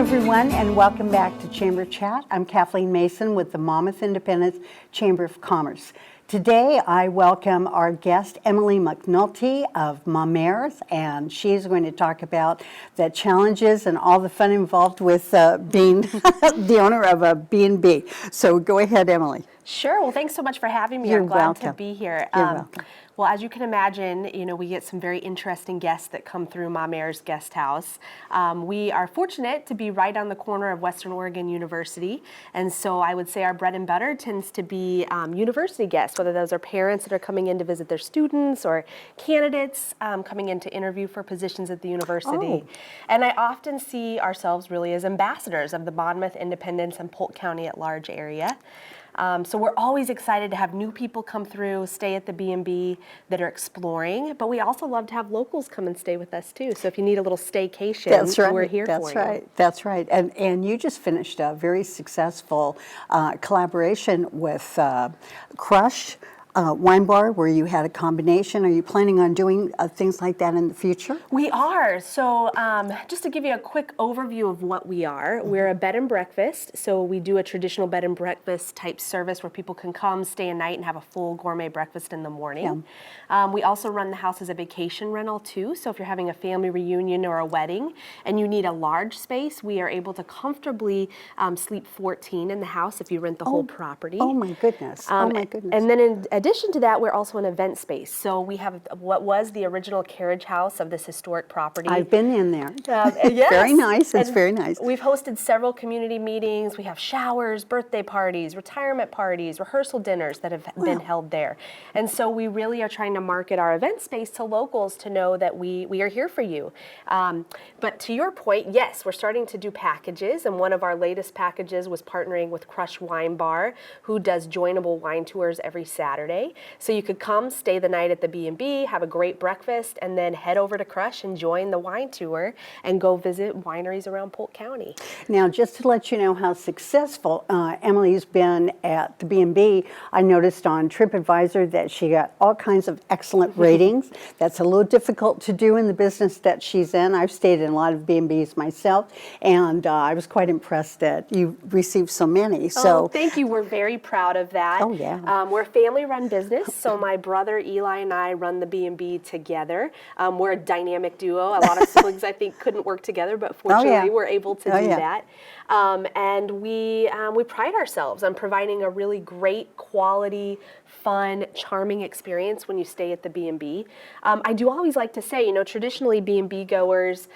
everyone, and welcome back to Chamber Chat. I'm Kathleen Mason with the Monmouth Independent Chamber of Commerce. Today, I welcome our guest, Emily McNulty of MaMere, and she's going to talk about the challenges and all the fun involved with being the owner of a B&B. So go ahead, Emily. Sure. Well, thanks so much for having me. You're I'm glad welcome. to be here. You're welcome. Well, as you can imagine, we get some very interesting guests that come through MaMere's guest house. We are fortunate to be right on the corner of Western Oregon University, and so I would say our bread and butter tends to be university guests, whether those are parents that are coming in to visit their students or candidates coming in to interview for positions at the university. Oh. And I often see ourselves really as ambassadors of the Monmouth, Independence, and Polk County at large area. So we're always excited to have new people come through, stay at the B&B that are exploring, but we also love to have locals come and stay with us too. So if you need a little staycation, we're here for you. That's right. And you just finished a very successful collaboration with Crush Wine Bar, where you had a combination. Are you planning on doing things like that in the future? We are. So just to give you a quick overview of what we are, we're a bed and breakfast. So we do a traditional bed and breakfast type service where people can come, stay a night, and have a full gourmet breakfast in the morning. Yeah. We also run the house as a vacation rental too. So if you're having a family reunion or a wedding and you need a large space, we are able to comfortably sleep 14 in the house if you rent the whole property. Oh my goodness. Oh my goodness. And then in addition to that, we're also an event space. So we have what was the original carriage house of this historic property. I've been in there. Yes. Very nice. It's very nice. We've hosted several community meetings. We have showers, birthday parties, retirement parties, rehearsal dinners that have been held there. And so we really are trying to market our event space to locals to know that we are here for you. But to your point, yes, we're starting to do packages. And one of our latest packages was partnering with Crush Wine Bar, who does joinable wine tours every Saturday. So you could come, stay the night at the B&B, have a great breakfast, and then head over to Crush and join the wine tour and go visit wineries around Polk County. Now, just to let you know how successful Emily's been at the B&B, I noticed on TripAdvisor that she got all kinds of excellent ratings. That's a little difficult to do in the business that she's in. I've stayed in a lot of B&Bs myself, and I was quite impressed that you received so many. So, thank you. We're very proud of that. Oh, yeah. We're a family-run business, so my brother Eli and I run the B&B together. We're a dynamic duo. A lot of siblings, I think, couldn't work together, but fortunately we're able to do that. And we pride ourselves on providing a really great quality, fun, charming experience when you stay at the B&B. I do always like to say, traditionally B&B goers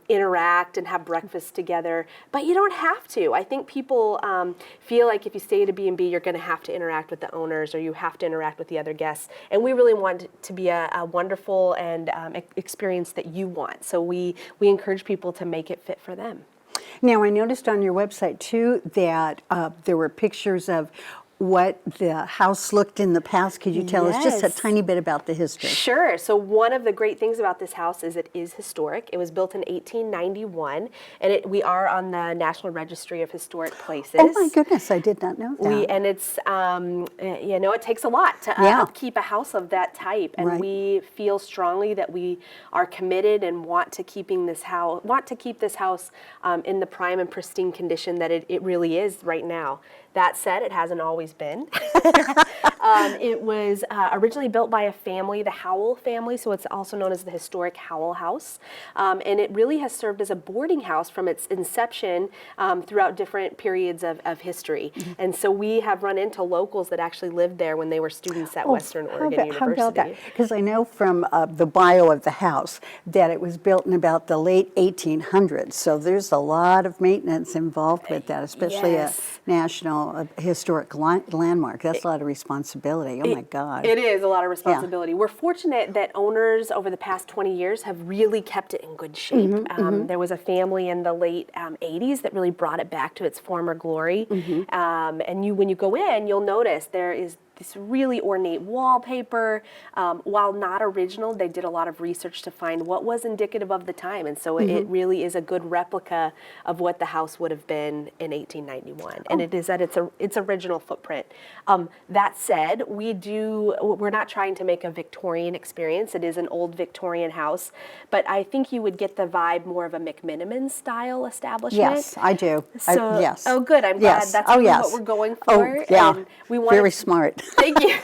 interact and have breakfast together, but you don't have to. I think people feel like if you stay at a B&B, you're going to have to interact with the owners or you have to interact with the other guests. And we really want it to be a wonderful and experience that you want. So we encourage people to make it fit for them. Now, I noticed on your website, too, that there were pictures of what the house looked in the past. Could you tell us just a tiny bit about the history? Sure. So one of the great things about this house is it is historic. It was built in 1891, and we are on the National Registry of Historic Places. Oh my goodness, I did not know that. And it's, it takes a lot to upkeep a house of that type, and we feel strongly that we are committed and want to keep this house in the prime and pristine condition that it really is right now. That said, it hasn't always been. It was originally built by a family, the Howell family, so it's also known as the historic Howell House. And it really has served as a boarding house from its inception throughout different periods of history. Mm-hmm. And so we have run into locals that actually lived there when they were students at Western Oregon University. How about that? Because I know from the bio of the house that it was built in about the late 1800s. So there's a lot of maintenance involved with that, especially a national historic landmark. That's a lot of responsibility. Oh my God. It is a lot of responsibility. Yeah. We're fortunate that owners over the past 20 years have really kept it in good shape. There was a family in the late 80s that really brought it back to its former glory. And when you go in, you'll notice there is this really ornate wallpaper. While not original, they did a lot of research to find what was indicative of the time, and so it really is a good replica of what the house would have been in 1891, and it is at its original footprint. That said, we're not trying to make a Victorian experience. It is an old Victorian house, but I think you would get the vibe more of a McMiniman style establishment. Yes, I do. So, yes. Oh, good. I'm glad that's really what we're going for. Oh, yeah. And we want Very smart. Thank you.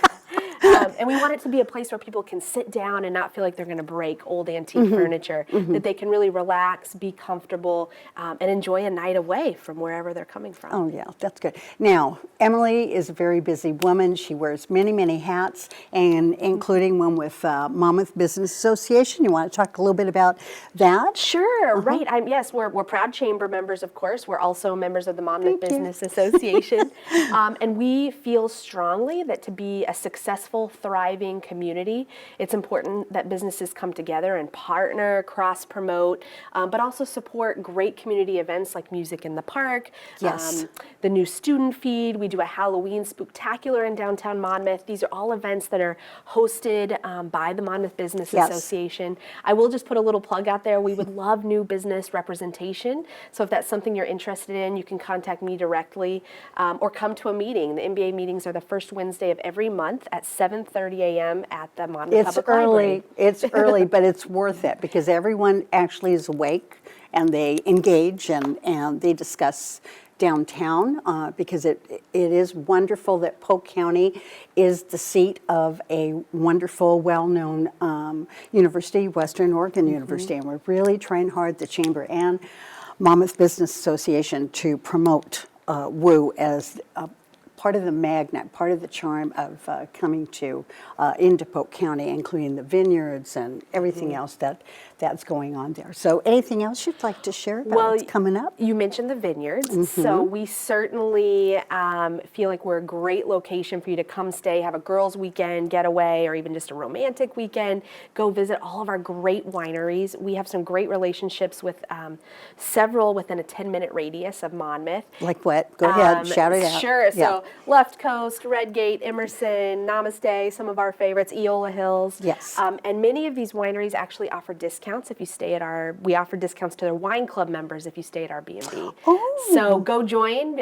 And we want it to be a place where people can sit down and not feel like they're going to break old antique furniture, that they can really relax, be comfortable, and enjoy a night away from wherever they're coming from. Oh, yeah, that's good. Now, Emily is a very busy woman. She wears many, many hats, and including one with Monmouth Business Association. You want to talk a little bit about that? Sure, right. Yes, we're proud chamber members, of course. We're also members of the Monmouth Business Association. And we feel strongly that to be a successful, thriving community, it's important that businesses come together and partner, cross-promote, but also support great community events like Music in the Park, the new student feed. We do a Halloween spooktacular in downtown Monmouth. These are all events that are hosted by the Monmouth Business Association. I will just put a little plug out there. We would love new business representation. So if that's something you're interested in, you can contact me directly or come to a meeting. The MBA meetings are the first Wednesday of every month at 7:30 a.m. at the Monmouth Public Library. It's early, but it's worth it because everyone actually is awake and they engage and they discuss downtown because it is wonderful that Polk County is the seat of a wonderful, well-known university, Western Oregon University, and we're really trying hard, the Chamber and Monmouth Business Association, to promote WU as part of the magnet, part of the charm of coming into Polk County, including the vineyards and everything else that's going on there. So anything else you'd like to share about what's coming up? You mentioned the vineyards, so we certainly feel like we're a great location for you to come stay, have a girls' weekend getaway, or even just a romantic weekend. Go visit all of our great wineries. We have some great relationships with several within a 10-minute radius of Monmouth. Like what? Go ahead, shout it out. Sure. So Left Coast, Redgate, Emerson, Namaste, some of our favorites, Eola Hills. Yes. And many of these wineries actually offer discounts if you stay at we offer discounts to their wine club members if you stay at our B&B. Oh. So go join,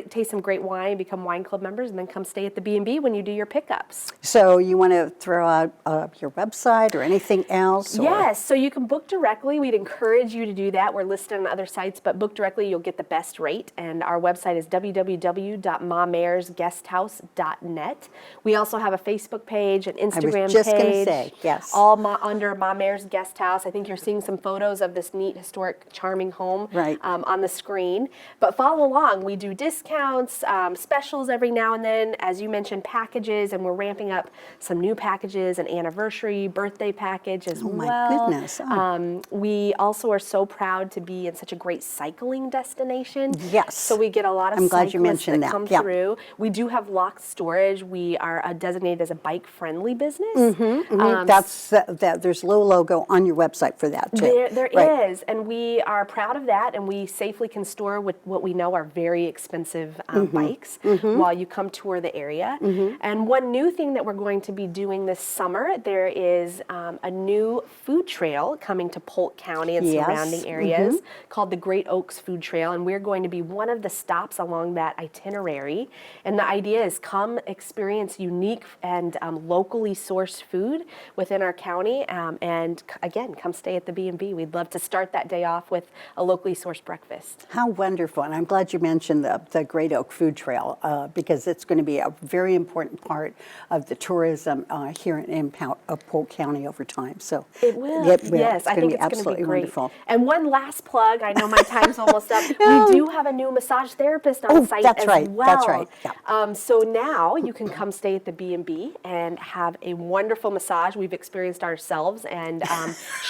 taste some great wine, become wine club members, and then come stay at the B&B when you do your pickups. So you want to throw out your website or anything else? Yes, so you can book directly. We'd encourage you to do that. We're listed on other sites, but book directly, you'll get the best rate. And our website is www.mameresguesthouse.net. We also have a Facebook page, an Instagram page. I was just going to say, yes. All under MaMere's Guest House. I think you're seeing some photos of this neat, historic, charming home on the screen. But follow along. We do discounts, specials every now and then. As you mentioned, packages, and we're ramping up some new packages, an anniversary, birthday package as well. Oh, my goodness. Oh. We also are so proud to be in such a great cycling destination. Yes. So we get a lot of cyclists that come through. We do have locked storage. We are designated as a bike-friendly business. There's a little logo on your website for that, too. There is, and we are proud of that, and we safely can store with what we know are very expensive bikes while you come tour the area. And one new thing that we're going to be doing this summer, there is a new food trail coming to Polk County and surrounding areas called the Great Oaks Food Trail, and we're going to be one of the stops along that itinerary. And the idea is come experience unique and locally sourced food within our county, and again, come stay at the B&B. We'd love to start that day off with a locally sourced breakfast. How wonderful. And I'm glad you mentioned the Great Oak Food Trail because it's going to be a very important part of the tourism here in Polk County over time. So it will. Yes, I think it's going to be great. Wonderful. And one last plug, I know my time's almost up. We do have a new massage therapist on site as well. That's right. Yeah. So now you can come stay at the B&B and have a wonderful massage. We've experienced ourselves, and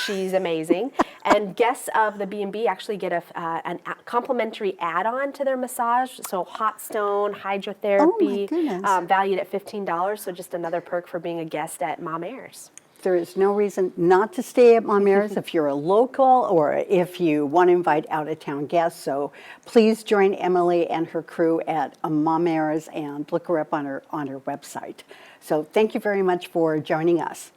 she's amazing. And guests of the B&B actually get a complimentary add-on to their massage. So hot stone, hydrotherapy, valued at $15. So just another perk for being a guest at MaMere's. There is no reason not to stay at MaMere's if you're a local or if you want to invite out-of-town guests. So please join Emily and her crew at MaMere's and look her up on her website. So thank you very much for joining us.